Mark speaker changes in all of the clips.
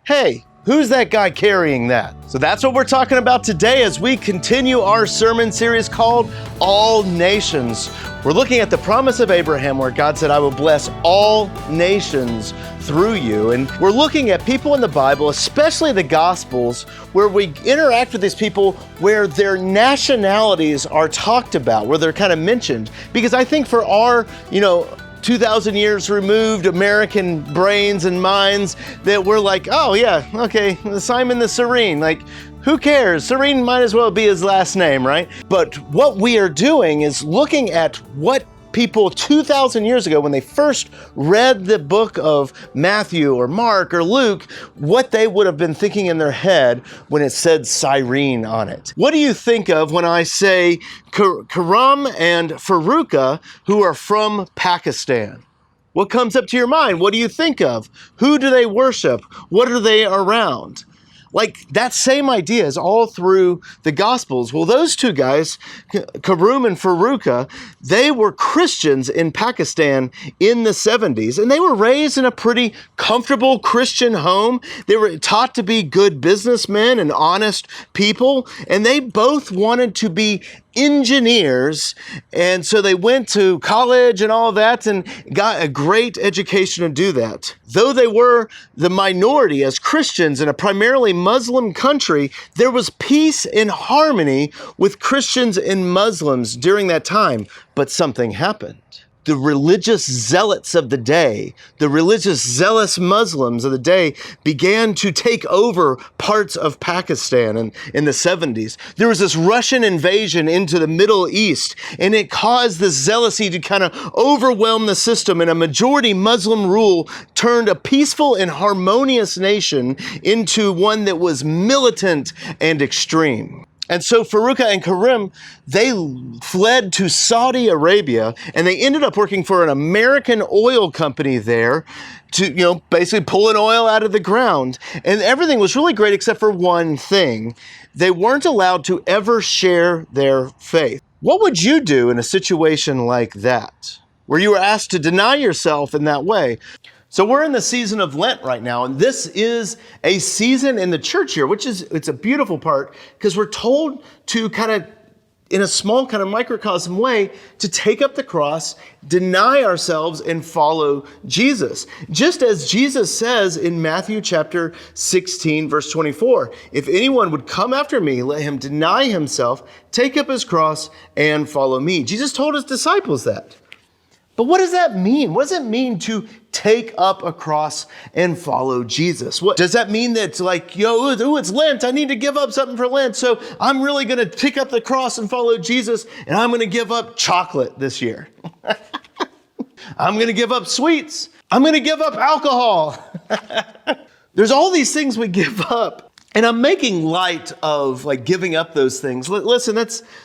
Speaker 1: hey, who's that guy carrying that? So that's what we're talking about today as we continue our sermon series called All Nations. We're looking at the promise of Abraham where God said, I will bless all nations through you. And we're looking at people in the Bible, especially the Gospels, where we interact with these people where their nationalities are talked about, where they're kind of mentioned. Because I think for our, 2,000 years removed American brains and minds that we're like, oh yeah, okay, Simon the Cyrene, like who cares? Cyrene might as well be his last name, right? But what we are doing is looking at what people 2,000 years ago, when they first read the book of Matthew or Mark or Luke, what they would have been thinking in their head when it said Cyrene on it. What do you think of when I say Karam and Faruqa, who are from Pakistan? What comes up to your mind? What do you think of? Who do they worship? What are they around? Like that same idea is all through the Gospels. Well, those two guys, Karum and Faruqa, they were Christians in Pakistan in the 70s, and they were raised in a pretty comfortable Christian home. They were taught to be good businessmen and honest people, and they both wanted to be engineers, and so they went to college and all of that and got a great education to do that. Though they were the minority as Christians in a primarily Muslim country, there was peace and harmony with Christians and Muslims during that time, but something happened. The religious zealots of the day, the religious zealous Muslims of the day began to take over parts of Pakistan in the 70s. There was this Russian invasion into the Middle East, and it caused this zealousy to kind of overwhelm the system, and a majority Muslim rule turned a peaceful and harmonious nation into one that was militant and extreme. And so Faruqa and Karim, they fled to Saudi Arabia, and they ended up working for an American oil company there to, basically pulling oil out of the ground. And everything was really great except for one thing. They weren't allowed to ever share their faith. What would you do in a situation like that, where you were asked to deny yourself in that way? So we're in the season of Lent right now, and this is a season in the church here, it's a beautiful part because we're told to kind of, in a small kind of microcosm way, to take up the cross, deny ourselves, and follow Jesus. Just as Jesus says in Matthew chapter 16, verse 24, if anyone would come after me, let him deny himself, take up his cross, and follow me. Jesus told his disciples that. But what does that mean? What does it mean to take up a cross and follow Jesus? What does that mean? That it's like, it's Lent. I need to give up something for Lent. So I'm really going to pick up the cross and follow Jesus, and I'm going to give up chocolate this year. I'm going to give up sweets. I'm going to give up alcohol. There's all these things we give up. And I'm making light of like giving up those things. Listen,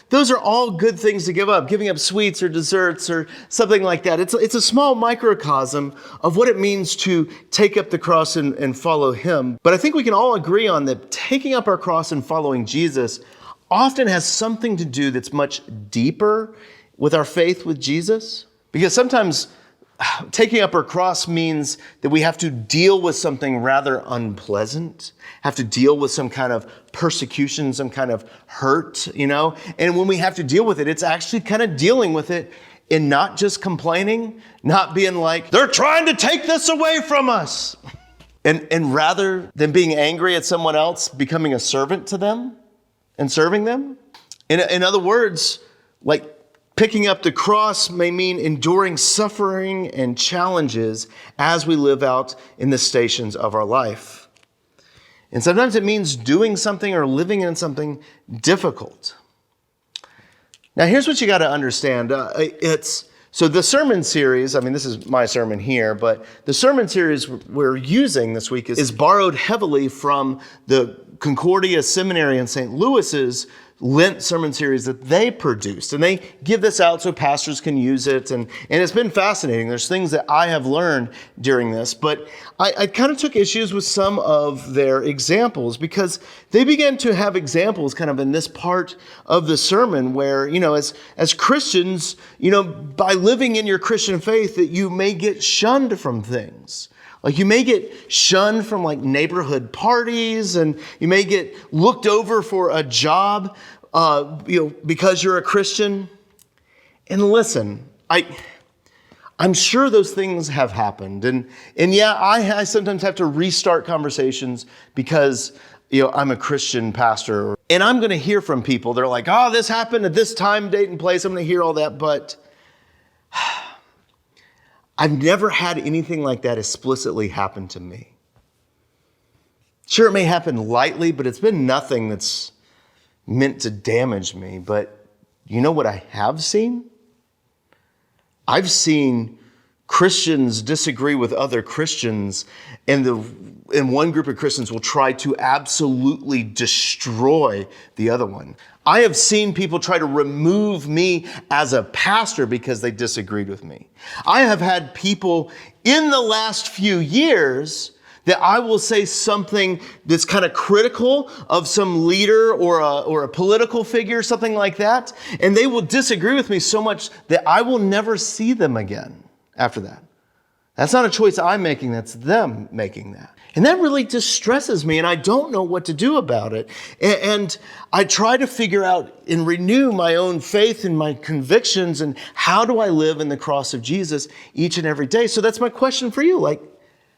Speaker 1: those are all good things to give up. Giving up sweets or desserts or something like that. It's a small microcosm of what it means to take up the cross and follow him. But I think we can all agree on that taking up our cross and following Jesus often has something to do that's much deeper with our faith with Jesus. Because sometimes taking up our cross means that we have to deal with something rather unpleasant, have to deal with some kind of persecution, some kind of hurt, And when we have to deal with it, it's actually kind of dealing with it and not just complaining, not being like, they're trying to take this away from us. And rather than being angry at someone else, becoming a servant to them and serving them. In other words, like, picking up the cross may mean enduring suffering and challenges as we live out in the stations of our life. And sometimes it means doing something or living in something difficult. Now, here's what you got to understand. So the sermon series, this is my sermon here, but the sermon series we're using this week is borrowed heavily from the Concordia Seminary in St. Louis's Lent sermon series that they produced. And they give this out so pastors can use it. And it's been fascinating. There's things that I have learned during this. But I kind of took issues with some of their examples because they began to have examples kind of in this part of the sermon where, as Christians, by living in your Christian faith, that you may get shunned from things. Like you may get shunned from like neighborhood parties, and you may get looked over for a job, because you're a Christian. And listen, I'm sure those things have happened. And yeah, I sometimes have to restart conversations because, I'm a Christian pastor. And I'm going to hear from people. They're like, oh, this happened at this time, date, and place. I'm going to hear all that. But I've never had anything like that explicitly happen to me. Sure, it may happen lightly, but it's been nothing that's meant to damage me. But you know what I have seen? I've seen Christians disagree with other Christians, and one group of Christians will try to absolutely destroy the other one. I have seen people try to remove me as a pastor because they disagreed with me. I have had people in the last few years that I will say something that's kind of critical of some leader or a political figure, something like that, and they will disagree with me so much that I will never see them again after that. That's not a choice I'm making, that's them making that. And that really distresses me, and I don't know what to do about it. And I try to figure out and renew my own faith and my convictions, and how do I live in the cross of Jesus each and every day? So that's my question for you.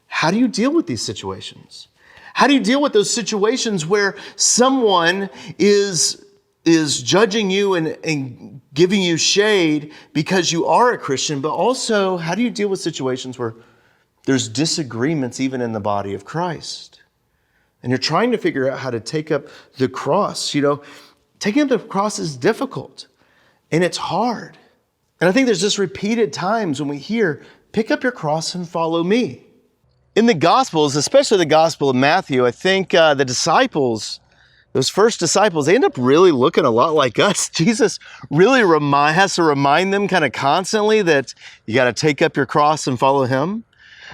Speaker 1: How do you deal with these situations? How do you deal with those situations where someone is judging you and giving you shade because you are a Christian, but also how do you deal with situations where there's disagreements even in the body of Christ? And you're trying to figure out how to take up the cross. Taking up the cross is difficult and it's hard. And I think there's just repeated times when we hear, pick up your cross and follow me. In the Gospels, especially the Gospel of Matthew, I think the disciples, those first disciples, they end up really looking a lot like us. Jesus really has to remind them kind of constantly that you got to take up your cross and follow him.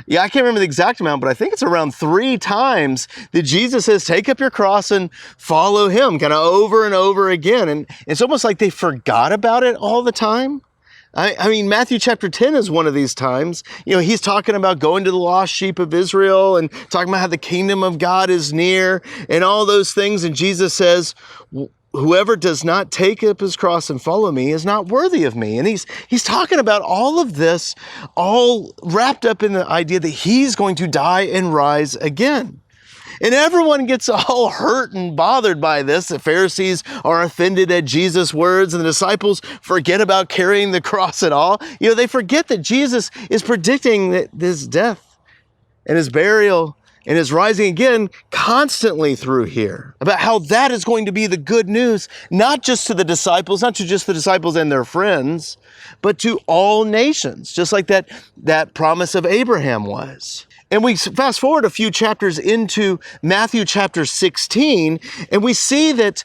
Speaker 1: Yeah, I can't remember the exact amount, but I think it's around 3 times that Jesus says, take up your cross and follow him, kind of over and over again. And it's almost like they forgot about it all the time. I mean, Matthew chapter 10 is one of these times. He's talking about going to the lost sheep of Israel and talking about how the kingdom of God is near and all those things. And Jesus says, whoever does not take up his cross and follow me is not worthy of me. And he's talking about all of this, all wrapped up in the idea that he's going to die and rise again. And everyone gets all hurt and bothered by this. The Pharisees are offended at Jesus' words, and the disciples forget about carrying the cross at all. They forget that Jesus is predicting that his death and his burial and his rising again constantly through here, about how that is going to be the good news, not just to the disciples, not to just the disciples and their friends, but to all nations, just like that promise of Abraham was. And we fast forward a few chapters into Matthew chapter 16, and we see that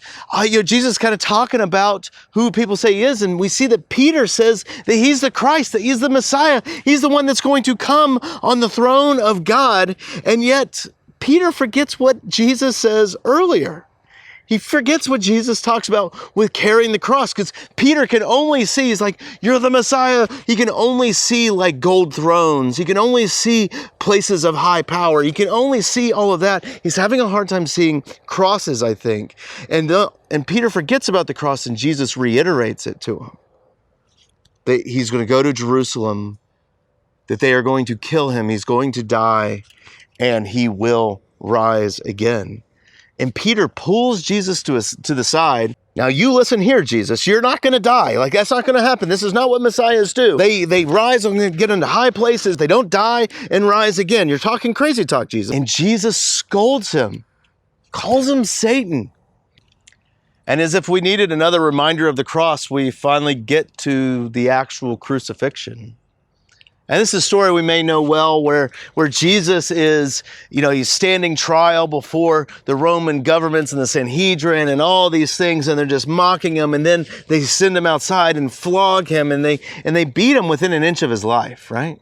Speaker 1: Jesus is kind of talking about who people say he is, and we see that Peter says that he's the Christ, that he's the Messiah, he's the one that's going to come on the throne of God, and yet Peter forgets what Jesus says earlier. He forgets what Jesus talks about with carrying the cross, because Peter can only see, he's like, you're the Messiah. He can only see like gold thrones. He can only see places of high power. He can only see all of that. He's having a hard time seeing crosses, I think. And Peter forgets about the cross, and Jesus reiterates it to him. That he's going to go to Jerusalem, that they are going to kill him. He's going to die, and he will rise again. And Peter pulls Jesus to the side. Now you listen here, Jesus, you're not going to die. That's not going to happen. This is not what Messiahs do. They rise and get into high places. They don't die and rise again. You're talking crazy talk, Jesus. And Jesus scolds him, calls him Satan. And as if we needed another reminder of the cross, we finally get to the actual crucifixion. And this is a story we may know well where Jesus is, he's standing trial before the Roman governments and the Sanhedrin and all these things, and they're just mocking him, and then they send him outside and flog him, and they beat him within an inch of his life, right?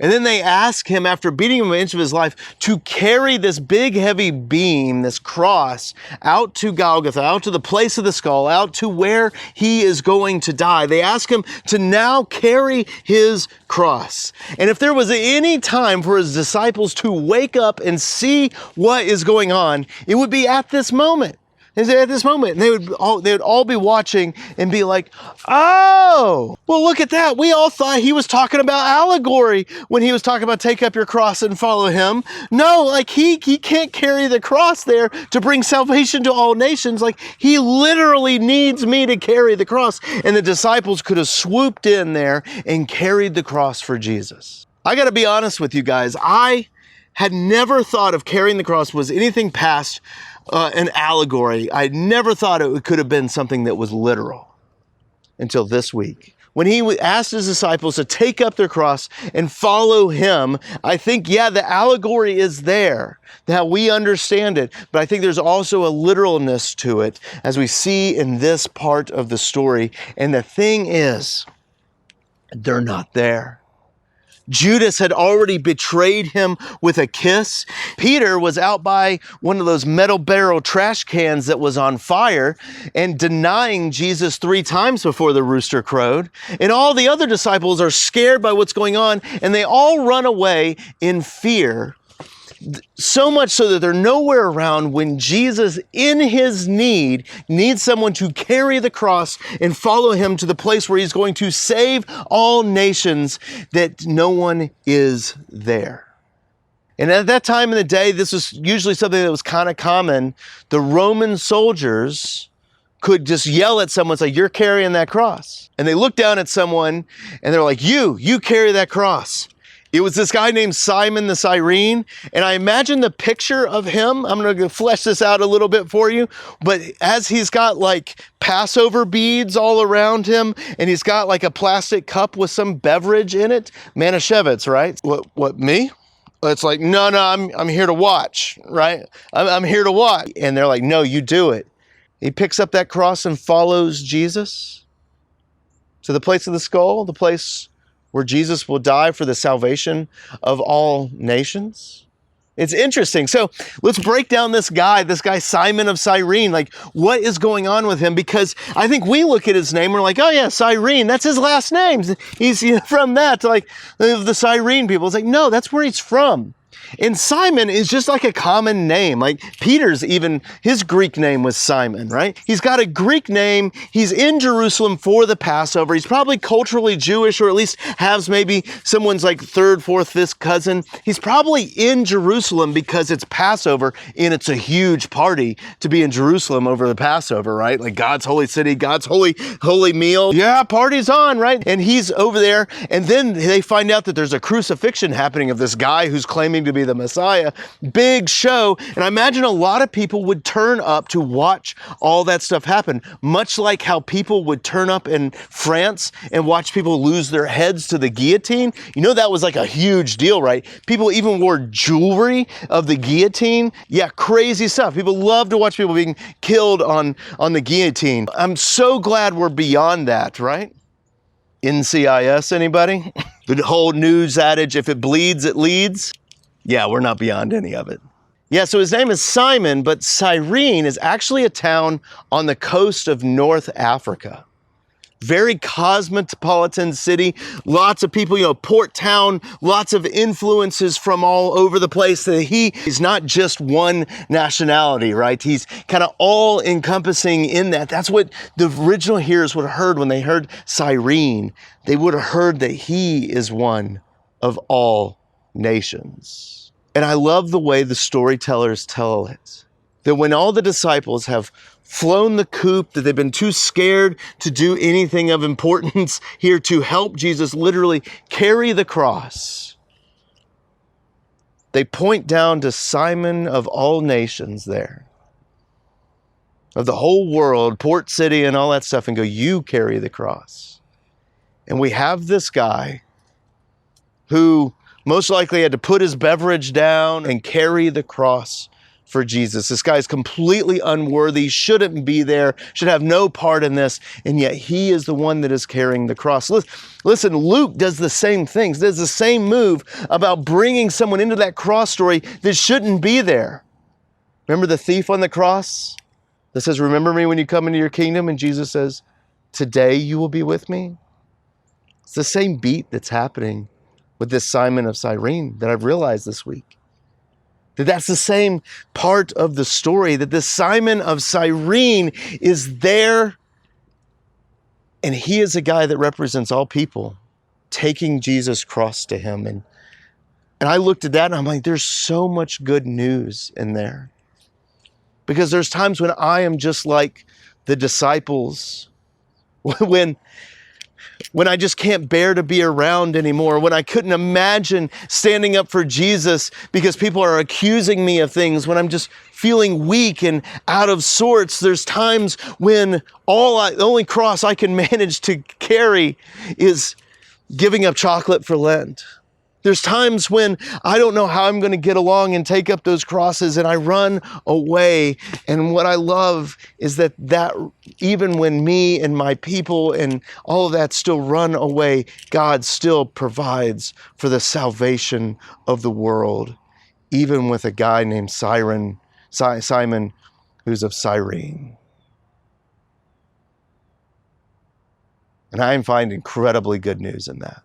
Speaker 1: And then they ask him, after beating him an inch of his life, to carry this big heavy beam, this cross, out to Golgotha, out to the place of the skull, out to where he is going to die. They ask him to now carry his cross. And if there was any time for his disciples to wake up and see what is going on, it would be at this moment. At this moment, and they would all be watching and be like, oh, well, look at that. We all thought he was talking about allegory when he was talking about take up your cross and follow him. No, like he can't carry the cross there to bring salvation to all nations. Like he literally needs me to carry the cross. And the disciples could have swooped in there and carried the cross for Jesus. I got to be honest with you guys. I had never thought of carrying the cross was anything past an allegory. I never thought it could have been something that was literal until this week. When he asked his disciples to take up their cross and follow him, I think, yeah, the allegory is there, that we understand it, but I think there's also a literalness to it as we see in this part of the story. And the thing is, they're not there. Judas had already betrayed him with a kiss. Peter was out by one of those metal barrel trash cans that was on fire and denying Jesus 3 times before the rooster crowed. And all the other disciples are scared by what's going on, and they all run away in fear. So much so that they're nowhere around when Jesus, in his need, needs someone to carry the cross and follow him to the place where he's going to save all nations, that no one is there. And at that time in the day, this was usually something that was kind of common. The Roman soldiers could just yell at someone, say, you're carrying that cross. And they look down at someone and they're like, you carry that cross. It was this guy named Simon the Cyrene, and I imagine the picture of him. I'm going to flesh this out a little bit for you, but as he's got like Passover beads all around him, and he's got like a plastic cup with some beverage in it. Manischewitz, right? What, me? It's like, no, I'm here to watch, right? I'm here to watch. And they're like, no, you do it. He picks up that cross and follows Jesus to the place of the skull, the place where Jesus will die for the salvation of all nations. It's interesting. So let's break down this guy Simon of Cyrene. Like, what is going on with him? Because I think we look at his name, we're like, oh yeah, Cyrene, that's his last name. He's from that, like the Cyrene people. It's like, no, that's where he's from. And Simon is just like a common name. Like Peter's, even his Greek name was Simon, right? He's got a Greek name. He's in Jerusalem for the Passover. He's probably culturally Jewish, or at least has maybe someone's like 3rd, 4th, 5th cousin. He's probably in Jerusalem because it's Passover and it's a huge party to be in Jerusalem over the Passover, right? Like God's holy city, God's holy meal. Yeah, party's on, right? And he's over there. And then they find out that there's a crucifixion happening of this guy who's claiming to be the Messiah. Big show. And I imagine a lot of people would turn up to watch all that stuff happen, much like how people would turn up in France and watch people lose their heads to the guillotine. You know, that was like a huge deal, right? People even wore jewelry of the guillotine. Yeah, crazy stuff. People love to watch people being killed on the guillotine. I'm so glad we're beyond that, right? NCIS, anybody? The whole news adage, if it bleeds, it leads. Yeah, we're not beyond any of it. Yeah, so his name is Simon, but Cyrene is actually a town on the coast of North Africa. Very cosmopolitan city, lots of people, port town, lots of influences from all over the place. He's not just one nationality, right? He's kind of all encompassing in that. That's what the original hearers would have heard when they heard Cyrene. They would have heard that he is one of all nations. And I love the way the storytellers tell it, that when all the disciples have flown the coop, that they've been too scared to do anything of importance here to help Jesus literally carry the cross, they point down to Simon of all nations there, of the whole world, port city and all that stuff, and go, you carry the cross. And we have this guy who most likely had to put his beverage down and carry the cross for Jesus. This guy is completely unworthy, shouldn't be there, should have no part in this, and yet he is the one that is carrying the cross. Listen, Luke does the same things, does the same move about bringing someone into that cross story that shouldn't be there. Remember the thief on the cross that says, remember me when you come into your kingdom? And Jesus says, today you will be with me. It's the same beat that's happening with this Simon of Cyrene that I've realized this week. That's the same part of the story, that this Simon of Cyrene is there, and he is a guy that represents all people, taking Jesus' cross to him. And I looked at that and I'm like, there's so much good news in there. Because there's times when I am just like the disciples, when I just can't bear to be around anymore, when I couldn't imagine standing up for Jesus because people are accusing me of things, when I'm just feeling weak and out of sorts. There's times when the only cross I can manage to carry is giving up chocolate for Lent. There's times when I don't know how I'm going to get along and take up those crosses, and I run away. And what I love is that even when me and my people and all of that still run away, God still provides for the salvation of the world, even with a guy named Simon, who's of Cyrene. And I find incredibly good news in that.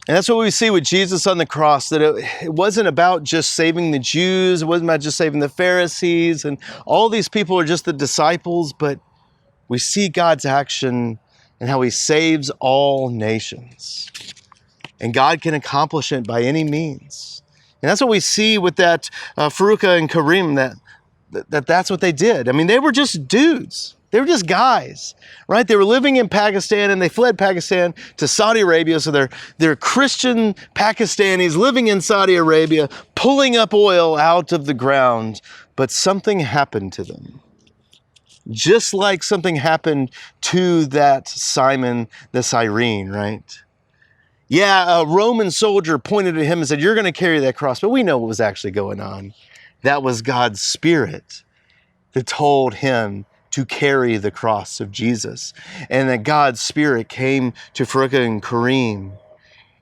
Speaker 1: And that's what we see with Jesus on the cross, that it wasn't about just saving the Jews, it wasn't about just saving the Pharisees, and all these people are just the disciples, but we see God's action and how he saves all nations. And God can accomplish it by any means. And that's what we see with that Faruqa and Karim, that's what they did. I mean, they were just dudes. They were just guys, right? They were living in Pakistan and they fled Pakistan to Saudi Arabia. So they're Christian Pakistanis living in Saudi Arabia, pulling up oil out of the ground. But something happened to them. Just like something happened to that Simon the Cyrene, right? Yeah, a Roman soldier pointed at him and said, you're going to carry that cross. But we know what was actually going on. That was God's Spirit that told him to carry the cross of Jesus. And that God's Spirit came to Faruqa and Karim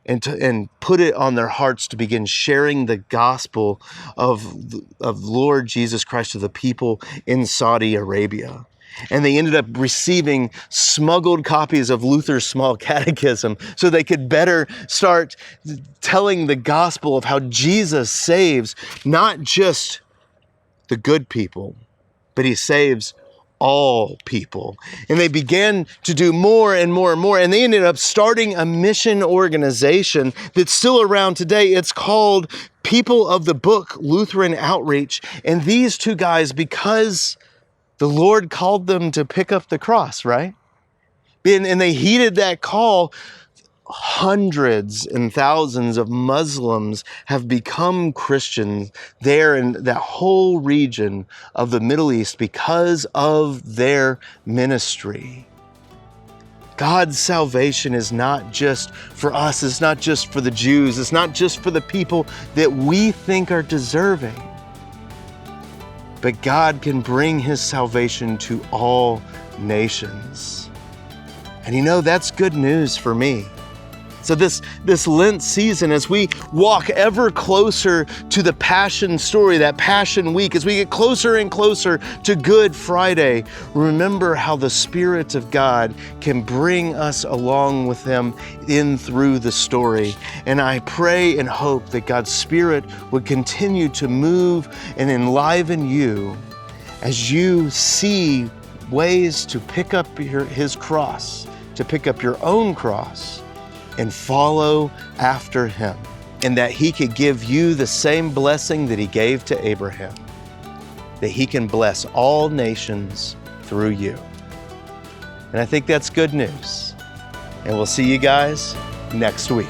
Speaker 1: and put it on their hearts to begin sharing the gospel of Lord Jesus Christ to the people in Saudi Arabia. And they ended up receiving smuggled copies of Luther's Small Catechism so they could better start telling the gospel of how Jesus saves not just the good people, but he saves all people. And they began to do more and more and more. And they ended up starting a mission organization that's still around today. It's called People of the Book Lutheran Outreach. And these two guys, because the Lord called them to pick up the cross, right? And they heeded that call. Hundreds and thousands of Muslims have become Christians there in that whole region of the Middle East because of their ministry. God's salvation is not just for us, it's not just for the Jews, it's not just for the people that we think are deserving. But God can bring his salvation to all nations. And you know, that's good news for me. So this Lent season, as we walk ever closer to the Passion story, that Passion Week, as we get closer and closer to Good Friday, remember how the Spirit of God can bring us along with him in through the story. And I pray and hope that God's Spirit would continue to move and enliven you as you see ways to pick up his cross, to pick up your own cross, and follow after him, and that he could give you the same blessing that he gave to Abraham, that he can bless all nations through you. And I think that's good news. And we'll see you guys next week.